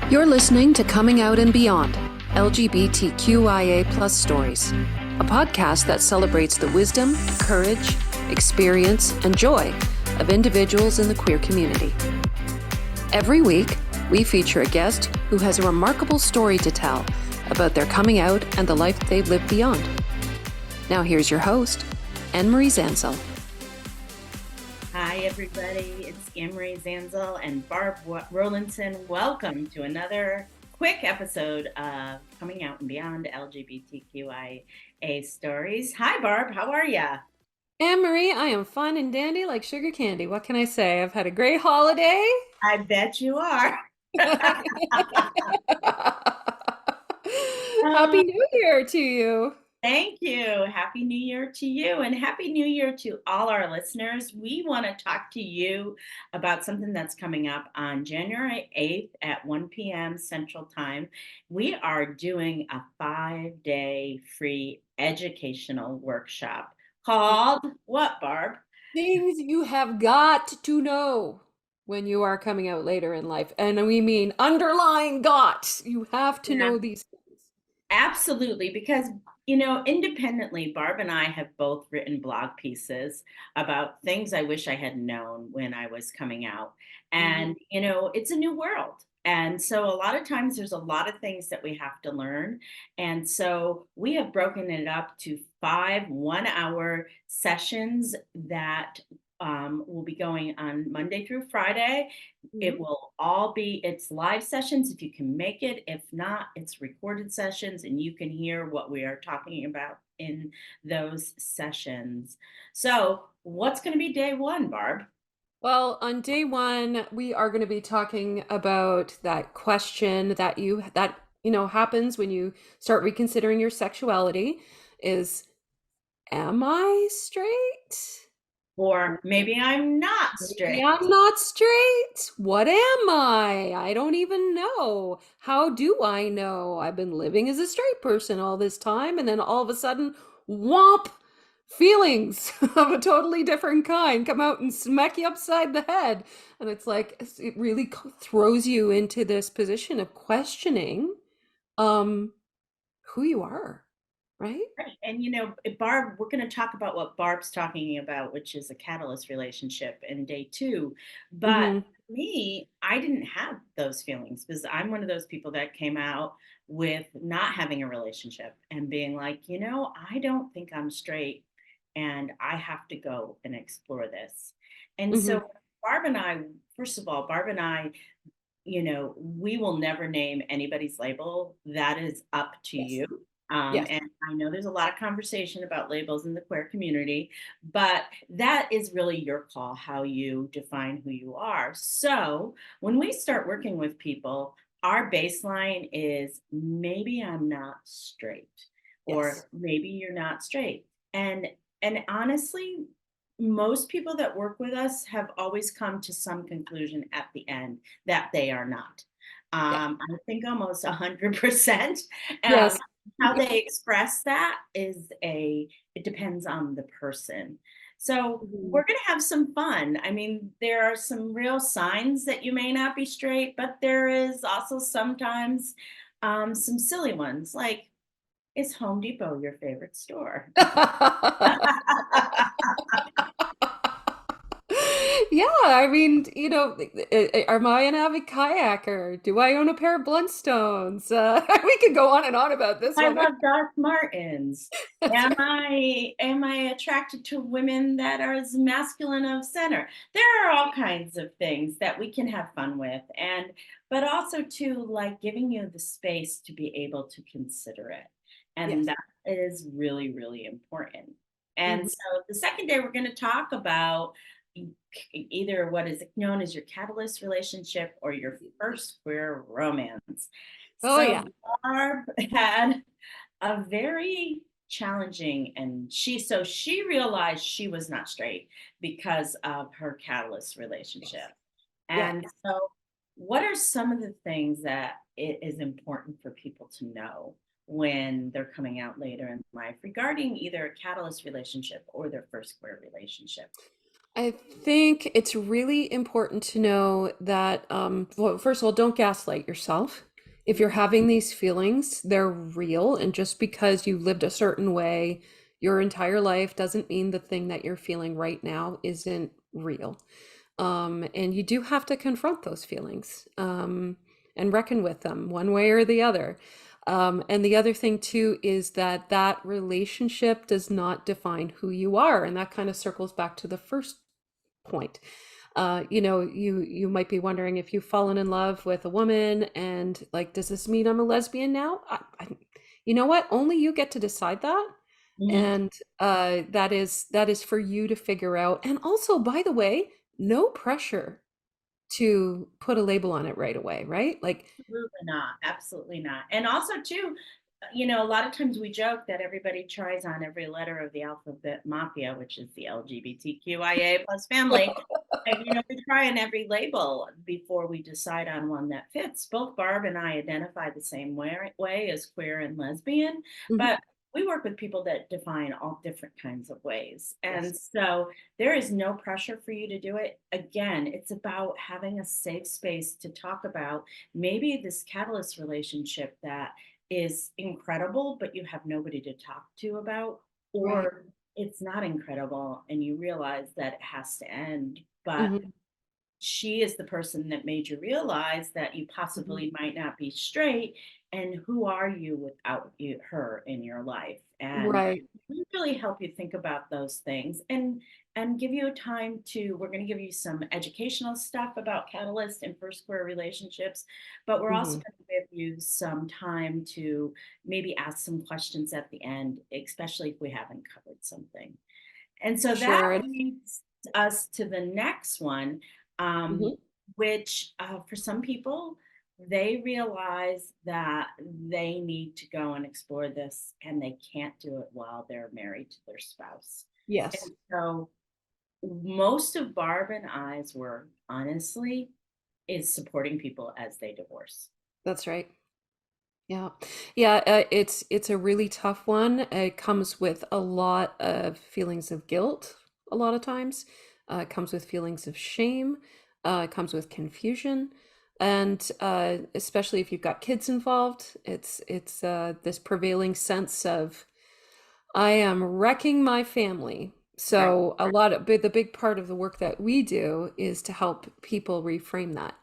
You're listening to Coming Out and Beyond, LGBTQIA Stories, a podcast that celebrates the wisdom, courage, experience, and joy of individuals in the queer community. Every week, we feature a guest who has a remarkable story to tell about their coming out and the life they've lived beyond. Now here's your host, Anne-Marie Zanzal. Hi, everybody. It's Anne-Marie Zanzal and Barb Rowlandson. Welcome to another quick episode of Coming Out and Beyond LGBTQIA Stories. Hi, Barb. How are ya? Anne-Marie, I am fun and dandy like sugar candy. What can I say? I've had a great holiday. I bet you are. Happy New Year to you. Thank you. Happy New Year to you, and Happy New Year to all our listeners. We want to talk to you about something that's coming up on January 8th at 1 p.m. Central Time. We are doing a 5-day free educational workshop called what, Barb? Things you have got to know when you are coming out later in life. And we mean underlying got. You have to know these things. Absolutely, because independently, Barb and I have both written blog pieces about things I wish I had known when I was coming out. And, it's a new world. And so a lot of times there's a lot of things that we have to learn. And so we have broken it up to 5 1-hour sessions that will be going on Monday through Friday. It will all be, it's live sessions if you can make it. If not, it's recorded sessions and you can hear what we are talking about in those sessions. So what's going to be day one, Barb? Well, on day one, we are going to be talking about that question that happens when you start reconsidering your sexuality is, am I straight? Or maybe I'm not straight. Maybe I'm not straight. What am I? I don't even know. How do I know? I've been living as a straight person all this time, and then all of a sudden, whomp, feelings of a totally different kind come out and smack you upside the head. And it's like, it really throws you into this position of questioning who you are, right? Right. And Barb, we're going to talk about what Barb's talking about, which is a catalyst relationship in day 2. But for me, I didn't have those feelings because I'm one of those people that came out with not having a relationship and being like, I don't think I'm straight and I have to go and explore this. And so Barb and I, first of all, Barb and I, we will never name anybody's label. That is up to you. And I know there's a lot of conversation about labels in the queer community, but that is really your call, how you define who you are. So when we start working with people, our baseline is maybe I'm not straight, or maybe you're not straight. And honestly, most people that work with us have always come to some conclusion at the end that they are not. I think almost 100%. Yes. How they express that it depends on the person. So we're going to have some fun. I mean, there are some real signs that you may not be straight, but there is also sometimes some silly ones like, is Home Depot your favorite store? Yeah, I mean, am I an avid kayaker? Do I own a pair of Blundstones? We could go on and on about this I one. love Doc Martens. Am I attracted to women that are as masculine of center? There are all kinds of things that we can have fun with, but also to like giving you the space to be able to consider it. And that is really, really important. And so the second day we're going to talk about either what is known as your catalyst relationship or your first queer romance. Barb had a very challenging, and she realized she was not straight because of her catalyst relationship. And so what are some of the things that it is important for people to know when they're coming out later in life regarding either a catalyst relationship or their first queer relationship? I think it's really important to know that, well, first of all, don't gaslight yourself. If you're Mhm. having these feelings, they're real. And just because you lived a certain way your entire life doesn't mean the thing that you're feeling right now isn't real. And you do have to confront those feelings, and reckon with them one way or the other. And the other thing too is that that relationship does not define who you are, and that kind of circles back to the first point. You might be wondering if you've fallen in love with a woman, and like, does this mean I'm a lesbian now? You know what? Only you get to decide that, Mhm. and that is for you to figure out. And also, by the way, no pressure to put a label on it right away, right? Like, Absolutely not. Absolutely not. And also, too, a lot of times we joke that everybody tries on every letter of the alphabet mafia, which is the LGBTQIA plus family. And, we try on every label before we decide on one that fits. Both Barb and I identify the same way as queer and lesbian, mhm, but we work with people that define all different kinds of ways. yes, And so there is no pressure for you to do it. Again, it's about having a safe space to talk about maybe this catalyst relationship that is incredible, but you have nobody to talk to about, right. or it's not incredible and you realize that it has to end, but Hmm. she is the person that made you realize that you Hmm. possibly might not be straight, and who are you without her in your life? And Right. we really help you think about those things, and give you a time to we're going to give you some educational stuff about catalyst and first square relationships, but we're also Hmm. going to give you some time to maybe ask some questions at the end, especially if we haven't covered something. And so that Sure. leads us to the next one, um, Mhm. which for some people, they realize that they need to go and explore this and they can't do it while they're married to their spouse. Yes, And so most of Barb and I's work, honestly, is supporting people as they divorce. that's right. Yeah. Yeah, it's a really tough one. It comes with a lot of feelings of guilt a lot of times. It comes with feelings of shame. It comes with confusion. And especially if you've got kids involved, it's this prevailing sense of I am wrecking my family. Right. So the big part of the work that we do is to help people reframe that,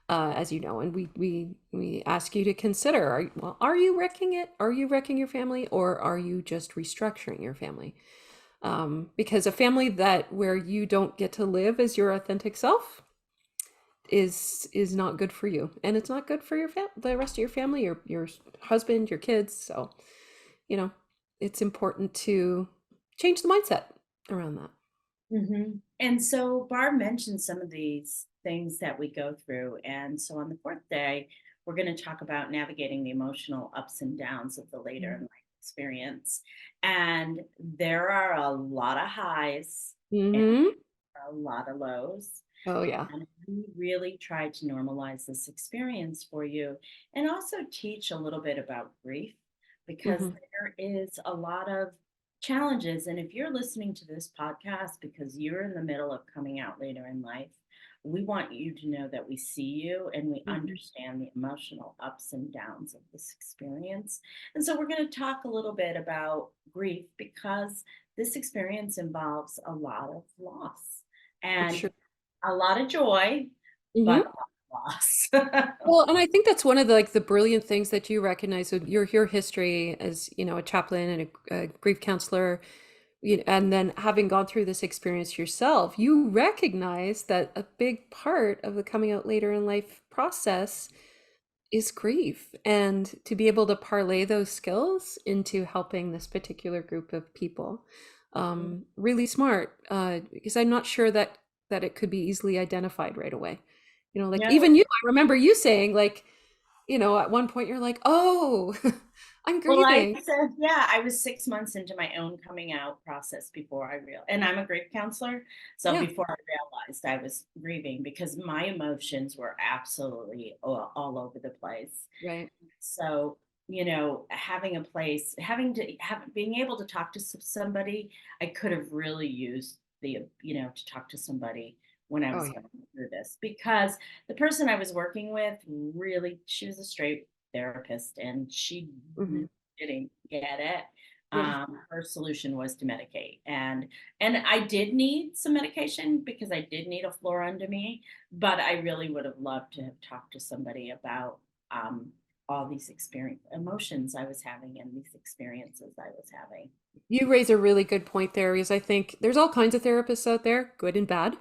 as you know, and we ask you to consider: are you wrecking it? Are you wrecking your family, or are you just restructuring your family? Because a family that where you don't get to live as your authentic self is not good for you, and it's not good for the rest of your family, your husband, your kids. So you know, it's important to change the mindset around that. And so Barb mentioned some of these things that we go through. And so on the fourth day, we're going to talk about navigating the emotional ups and downs of the later in life experience. And there are a lot of highs and Mm-hmm. a lot of lows. Oh yeah. And we really try to normalize this experience for you and also teach a little bit about grief because Mm-hmm. there is a lot of challenges. And if you're listening to this podcast because you're in the middle of coming out later in life, we want you to know that we see you and we Mm-hmm. understand the emotional ups and downs of this experience. And so we're going to talk a little bit about grief because this experience involves a lot of loss. It And sure. a lot of joy, but a Mm-hmm. lot of loss. Well, and I think that's one of the brilliant things that you recognize with your history as, a chaplain and a grief counselor, and then having gone through this experience yourself, you recognize that a big part of the coming out later in life process is grief, and to be able to parlay those skills into helping this particular group of people, really smart, because I'm not sure that it could be easily identified right away. Like, No, even you, I remember you saying, like, at one point you're like, oh, I'm well, I grieving. said, yeah, I was 6 months into my own coming out process before I realized, and I'm a grief counselor. So Yeah, before I realized I was grieving because my emotions were absolutely all over the place. right. So, having a place, being able to talk to somebody, I could have really used to talk to somebody when I Oh was yeah. going through this, because the person I was working with, really, she was a straight therapist and she Hmm. really didn't get it. Yeah. Her solution was to medicate, and I did need some medication because I did need a floor under me, but I really would have loved to have talked to somebody about um, all these emotions I was having and these experiences I was having. You raise a really good point there, because I think there's all kinds of therapists out there, good and bad.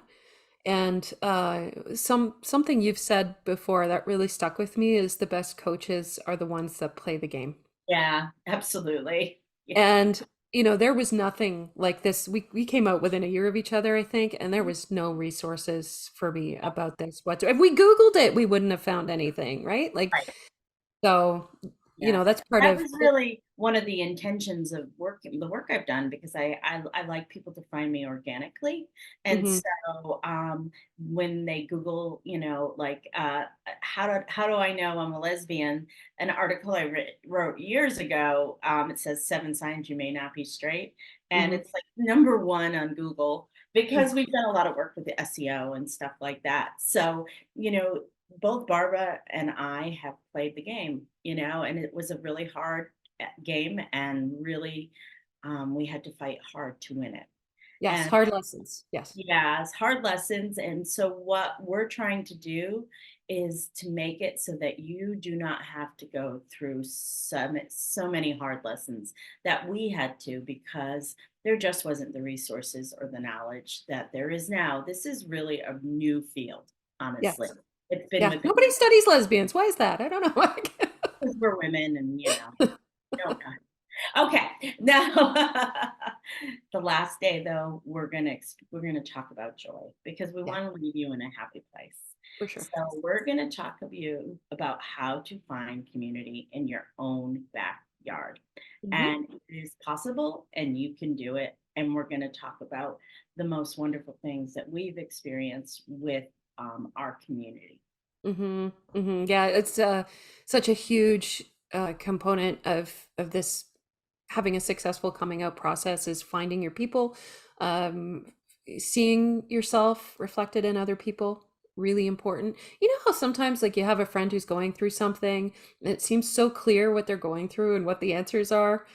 And something you've said before that really stuck with me is the best coaches are the ones that play the game. Yeah, absolutely. Yeah. And there was nothing like this. We came out within a year of each other, I think, and there was no resources for me about this. What if we Googled it, we wouldn't have found anything, right? Like, Right. so, Yeah. that's part That of. was really one of the intentions of the work I've done, because I like people to find me organically. And Mhm. so when they Google, like how do I know I'm a lesbian? An article I wrote years ago, it says 7 signs you may not be straight. And Mhm. it's like #1 on Google, because we've done a lot of work with the SEO and stuff like that. So, you know, both Barbara and I have played the game, and it was a really hard game, and really, we had to fight hard to win it. Yes, And hard lessons. Yes. yeah, it's hard lessons. And so, what we're trying to do is to make it so that you do not have to go through so many hard lessons that we had to, because there just wasn't the resources or the knowledge that there is now. This is really a new field, honestly. Yes. It's been Yeah. with Nobody studies lesbians. Why is that? I don't know. because we're women, and don't okay. Now, the last day though, we're gonna talk about joy, because we Yeah, want to leave you in a happy place. for sure. So we're gonna talk of you about how to find community in your own backyard, Hmm. and it is possible, and you can do it. And we're gonna talk about the most wonderful things that we've experienced with our community. Hmm. Hmm. Yeah, it's such a huge component of this having a successful coming out process is finding your people, um, seeing yourself reflected in other people. Really important. You know how sometimes like you have a friend who's going through something and it seems so clear what they're going through and what the answers are.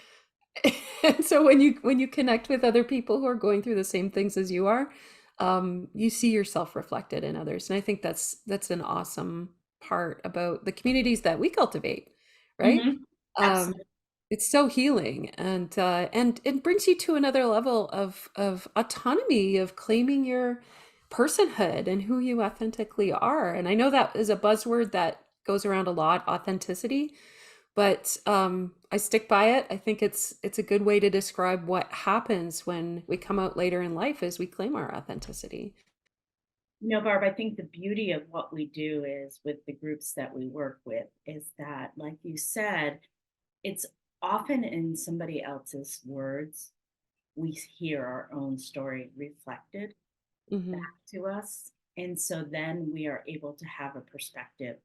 And so when you connect with other people who are going through the same things as you are, you see yourself reflected in others. And I think that's an awesome part about the communities that we cultivate, right? Hmm. Um, Absolutely. it's so healing, and it brings you to another level of autonomy, of claiming your personhood and who you authentically are. And I know that is a buzzword that goes around a lot, authenticity, but I stick by it. I think it's a good way to describe what happens when we come out later in life as we claim our authenticity. Barb, I think the beauty of what we do is with the groups that we work with is that, like you said, it's often in somebody else's words we hear our own story reflected back Hmm. to us. And so then we are able to have a perspective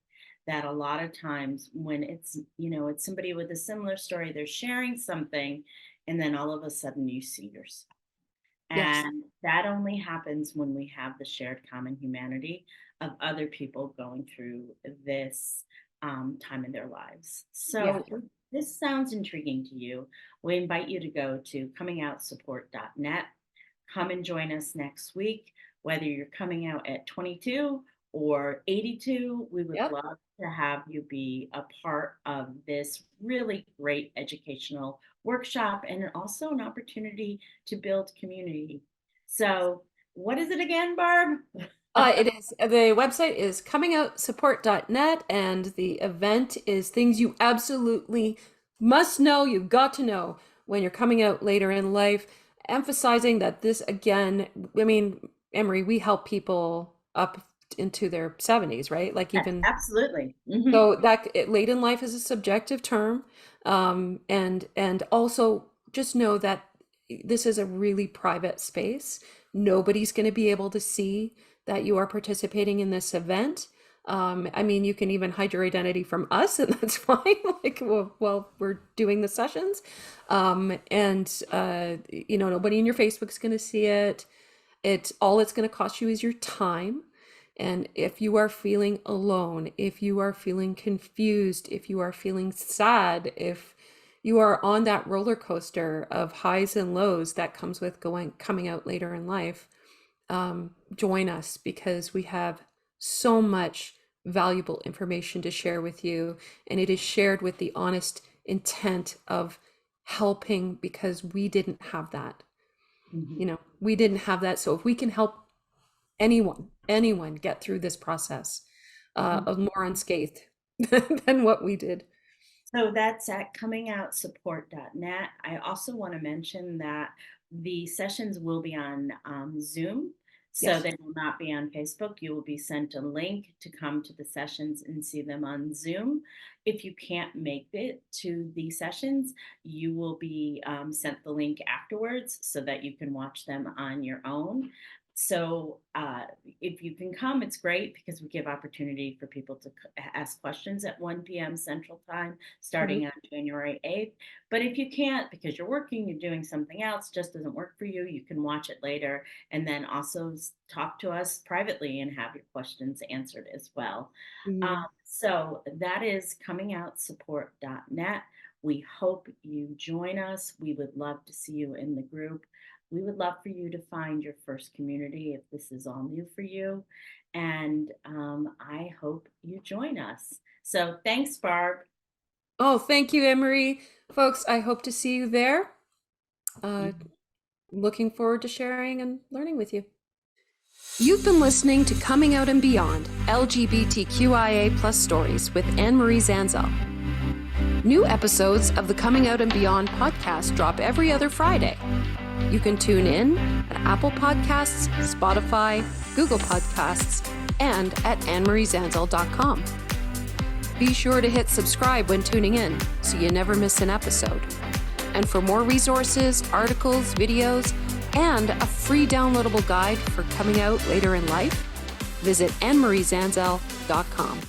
that a lot of times when it's somebody with a similar story, they're sharing something, and then all of a sudden you see yourself. Yes. And that only happens when we have the shared common humanity of other people going through this time in their lives. Yeah. So, if this sounds intriguing to you, we invite you to go to comingoutssupport.net. Come and join us next week, whether you're coming out at 22 or 82. We would Yep. love to have you be a part of this really great educational workshop, and also an opportunity to build community. So, what is it again, Barb? It is the website is comingoutssupport.net, and the event is things you absolutely must know, you've got to know when you're coming out later in life, emphasizing that this again, I mean, Emery, we help people up into their 70s, right? Like Yes, even absolutely. Hmm. so late in life is a subjective term, and also just know that this is a really private space. Nobody's going to be able to see that you are participating in this event. I mean, you can even hide your identity from us, and that's fine. Like, well, we're doing the sessions, and nobody in your Facebook's going to see it. All it's going to cost you is your time. And if you are feeling alone, if you are feeling confused, if you are feeling sad, if you are on that roller coaster of highs and lows that comes with coming out later in life, join us, because we have so much valuable information to share with you. And it is shared with the honest intent of helping, because we didn't have that. We didn't have that. So if we can help anyone get through this process of more unscathed than what we did. So that's at comingoutssupport.net. I also want to mention that the sessions will be on Zoom. So Yes. they will not be on Facebook. You will be sent a link to come to the sessions and see them on Zoom. If you can't make it to the sessions, you will be sent the link afterwards so that you can watch them on your own. So if you can come, it's great, because we give opportunity for people to ask questions at 1 p.m. Central Time, starting on January 8th. But if you can't, because you're working, you're doing something else, just doesn't work for you, you can watch it later and then also talk to us privately and have your questions answered as well. So that is comingoutssupport.net. We hope you join us. We would love to see you in the group. We would love for you to find your first community if this is all new for you. And I hope you join us. So thanks, Barb. Oh, thank you, Anne-Marie. Folks, I hope to see you there. Looking forward to sharing and learning with you. You've been listening to Coming Out and Beyond, LGBTQIA+ Stories with Anne-Marie Zanzal. New episodes of the Coming Out and Beyond podcast drop every other Friday. You can tune in at Apple Podcasts, Spotify, Google Podcasts, and at annemariezanzal.com. Be sure to hit subscribe when tuning in so you never miss an episode. And for more resources, articles, videos, and a free downloadable guide for coming out later in life, visit annemariezanzal.com.